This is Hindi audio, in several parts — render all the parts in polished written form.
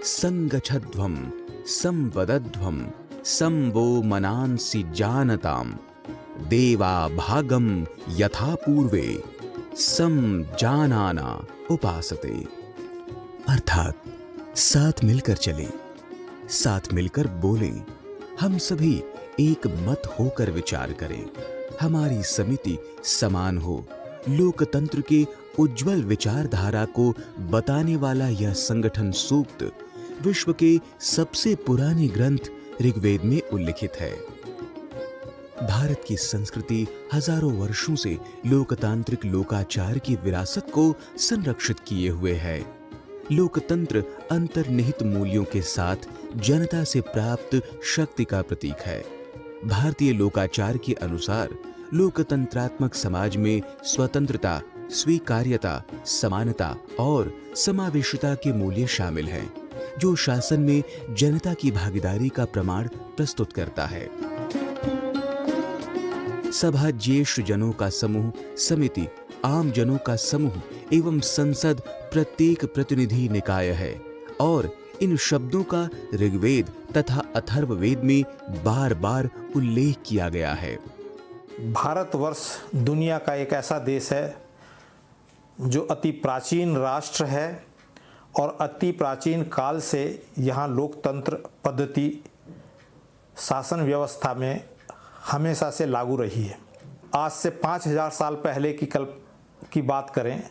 संगच्छध्वं संवदध्वं संवो मनांसि जानताम देवा भागम यथा पूर्वे समजानाना उपासते। अर्थात साथ मिलकर चलें, साथ मिलकर बोलें, हम सभी एक मत होकर विचार करें, हमारी समिति समान हो। लोकतंत्र के उज्जवल विचारधारा को बताने वाला यह संगठन सूक्त विश्व के सबसे पुराने ग्रंथ ऋग्वेद में उल्लिखित है। भारत की संस्कृति हजारों वर्षों से लोकतांत्रिक लोकाचार की विरासत को संरक्षित किए हुए है। लोकतंत्र अंतर्निहित मूल्यों के साथ जनता से प्राप्त शक्ति का प्रतीक है। भारतीय लोकाचार के अनुसार लोकतंत्रात्मक समाज में स्वतंत्रता, स्वीकार्यता, समानता और समावेशिता के मूल्य शामिल हैं, जो शासन में जनता की भागीदारी का प्रमाण प्रस्तुत करता है। सभा ज्येष्ठ जनों का समूह, समिति आम जनों का समूह एवं संसद प्रत्येक प्रतिनिधि निकाय है और इन शब्दों का ऋग्वेद तथा अथर्ववेद में बार बार उल्लेख किया गया है। भारतवर्ष दुनिया का एक ऐसा देश है जो अति प्राचीन राष्ट्र है और अति प्राचीन काल से यहाँ लोकतंत्र पद्धति शासन व्यवस्था में हमेशा से लागू रही है। आज से 5000 साल पहले की बात करें,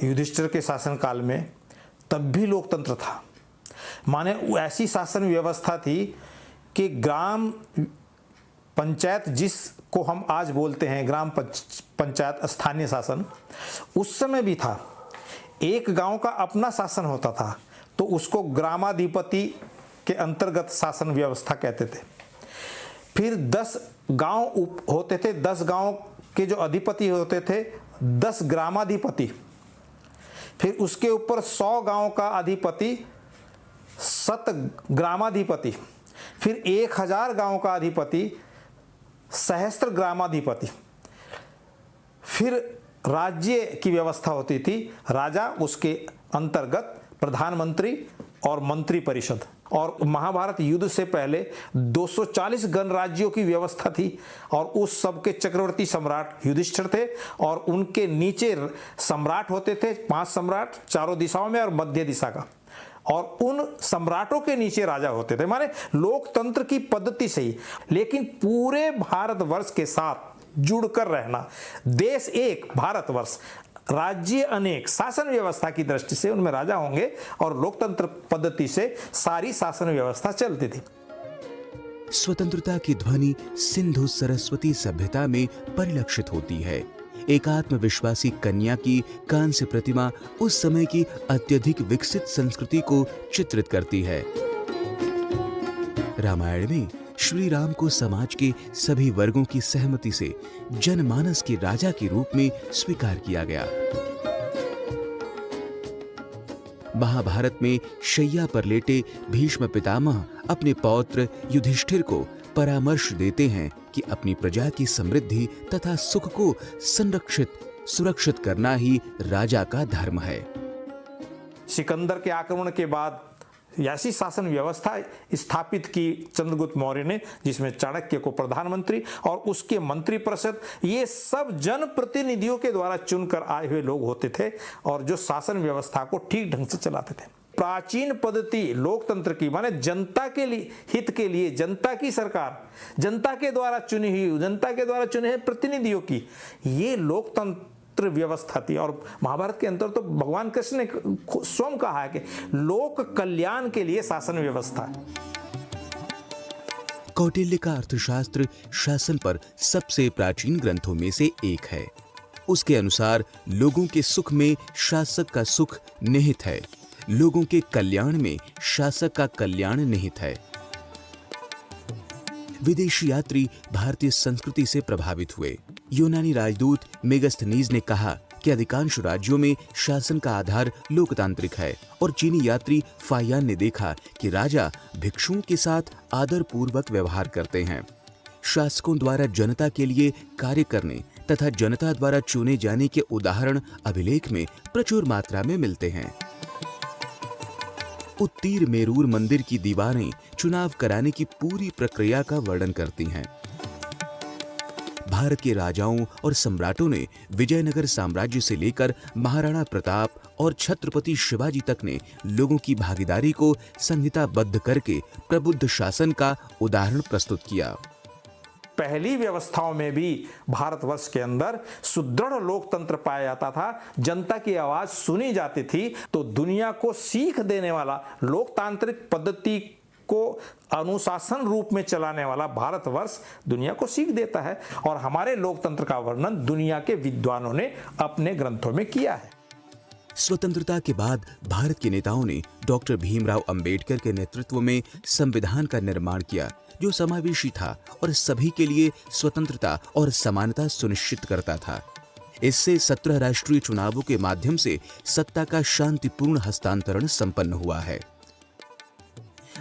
युधिष्ठिर के शासनकाल में, तब भी लोकतंत्र था। माने ऐसी शासन व्यवस्था थी कि ग्राम पंचायत, जिसको हम आज बोलते हैं ग्राम पंचायत स्थानीय शासन, उस समय भी था। एक गांव का अपना शासन होता था तो उसको ग्रामाधिपति के अंतर्गत शासन व्यवस्था कहते थे। फिर 10 गांव होते थे, 10 गांव के जो अधिपति होते थे 10 ग्रामाधिपति। फिर उसके ऊपर 100 गांव का अधिपति 7 ग्रामाधिपति। फिर 1000 गांव का अधिपति सहस्त्र ग्रामाधिपति। फिर राज्य की व्यवस्था होती थी, राजा, उसके अंतर्गत प्रधानमंत्री और मंत्री परिषद। और महाभारत युद्ध से पहले 240 गणराज्यों की व्यवस्था थी और उस सब के चक्रवर्ती सम्राट युधिष्ठिर थे और उनके नीचे सम्राट होते थे, 5 सम्राट चारों दिशाओं में और मध्य दिशा का, और उन सम्राटों के नीचे राजा होते थे। माने लोकतंत्र की पद्धति से ही, लेकिन पूरे भारतवर्ष के साथ जुड़कर रहना। देश एक, भारतवर्ष, राज्य अनेक। शासन व्यवस्था की दृष्टि से उनमें राजा होंगे और लोकतंत्र पद्धति से सारी शासन व्यवस्था चलती थी। स्वतंत्रता की ध्वनि सिंधु सरस्वती सभ्यता में परिलक्षित होती है। एक आत्मविश्वासी कन्या की कांस्य प्रतिमा उस समय की अत्यधिक विकसित संस्कृति को चित्रित करती है। रामायण में श्री राम को समाज के सभी वर्गों की सहमति से जनमानस के राजा के रूप में स्वीकार किया गया। महाभारत में शैया पर लेटे भीष्म पितामह अपने पौत्र युधिष्ठिर को परामर्श देते हैं कि अपनी प्रजा की समृद्धि तथा सुख को संरक्षित सुरक्षित करना ही राजा का धर्म है। सिकंदर के आक्रमण के बाद ऐसी शासन व्यवस्था स्थापित की चंद्रगुप्त मौर्य ने, जिसमें चाणक्य को प्रधानमंत्री और उसके मंत्री परिषद, ये सब जनप्रतिनिधियों के द्वारा चुनकर आए हुए लोग होते थे और जो शासन व्यवस्था को ठीक ढंग से चलाते थे। प्राचीन पद्धति लोकतंत्र की, माने जनता के लिए, हित के लिए, जनता की सरकार, जनता के द्वारा चुनी हुई, जनता के द्वारा चुने हुए प्रतिनिधियों की, ये लोकतंत्र व्यवस्था थी। और महाभारत के अंतर तो भगवान कृष्ण ने स्वयं कहा है कि लोक कल्याण के लिए शासन व्यवस्था है। कौटिल्य का अर्थशास्त्र शासन पर सबसे प्राचीन ग्रंथों में से एक है। उसके अनुसार लोगों के सुख में शासक का सुख निहित है, लोगों के कल्याण में शासक का कल्याण निहित है। विदेशी यात्री भारतीय संस्कृति से प्रभावित हुए। यूनानी राजदूत मेगास्थनीज ने कहा कि अधिकांश राज्यों में शासन का आधार लोकतांत्रिक है, और चीनी यात्री फायान ने देखा कि राजा भिक्षुओं के साथ आदर पूर्वक व्यवहार करते हैं। शासकों द्वारा जनता के लिए कार्य करने तथा जनता द्वारा चुने जाने के उदाहरण अभिलेख में प्रचुर मात्रा में मिलते हैं। उत्तीर मेरूर मंदिर की दीवारें चुनाव कराने की पूरी प्रक्रिया का वर्णन करती हैं। भारत के राजाओं और सम्राटों ने विजयनगर साम्राज्य से लेकर महाराणा प्रताप और छत्रपति शिवाजी तक ने लोगों की भागीदारी को संहिताबद्ध करके प्रबुद्ध शासन का उदाहरण प्रस्तुत किया। पहली व्यवस्थाओं में भी भारतवर्ष के अंदर सुदृढ़ लोकतंत्र पाया जाता था, जनता की आवाज सुनी जाती थी। तो दुनिया को सीख देने वाला लोकतांत्रिक पद्धति को अनुशासन रूप में चलाने वाला भारतवर्ष दुनिया को सीख देता है, और हमारे लोकतंत्र का वर्णन दुनिया के विद्वानों ने अपने ग्रंथों में किया है। स्वतंत्रता के बाद भारत के नेताओं ने डॉक्टर भीमराव अंबेडकर के नेतृत्व में संविधान का निर्माण किया, जो समावेशी था और सभी के लिए स्वतंत्रता और समानता सुनिश्चित करता था। इससे 17 राष्ट्रीय चुनावों के माध्यम से सत्ता का शांतिपूर्ण हस्तांतरण संपन्न हुआ है।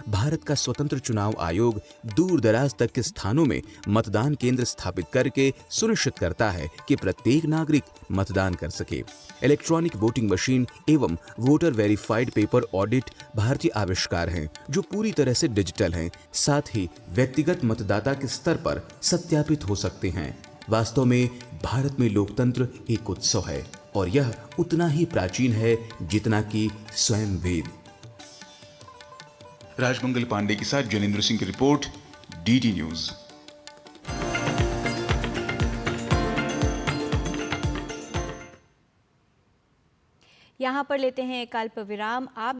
भारत का स्वतंत्र चुनाव आयोग दूर दराज तक के स्थानों में मतदान केंद्र स्थापित करके सुनिश्चित करता है कि प्रत्येक नागरिक मतदान कर सके। इलेक्ट्रॉनिक वोटिंग मशीन एवं वोटर वेरीफाइड पेपर ऑडिट भारतीय आविष्कार हैं, जो पूरी तरह से डिजिटल हैं, साथ ही व्यक्तिगत मतदाता के स्तर पर सत्यापित हो सकते हैं। वास्तव में भारत में लोकतंत्र एक उत्सव है, और यह उतना ही प्राचीन है जितना कि स्वयं वेद। राजमंगल पांडे के साथ जनेंद्र सिंह की रिपोर्ट, डीडी न्यूज। यहाँ पर लेते हैं एक अल्प विराम। आप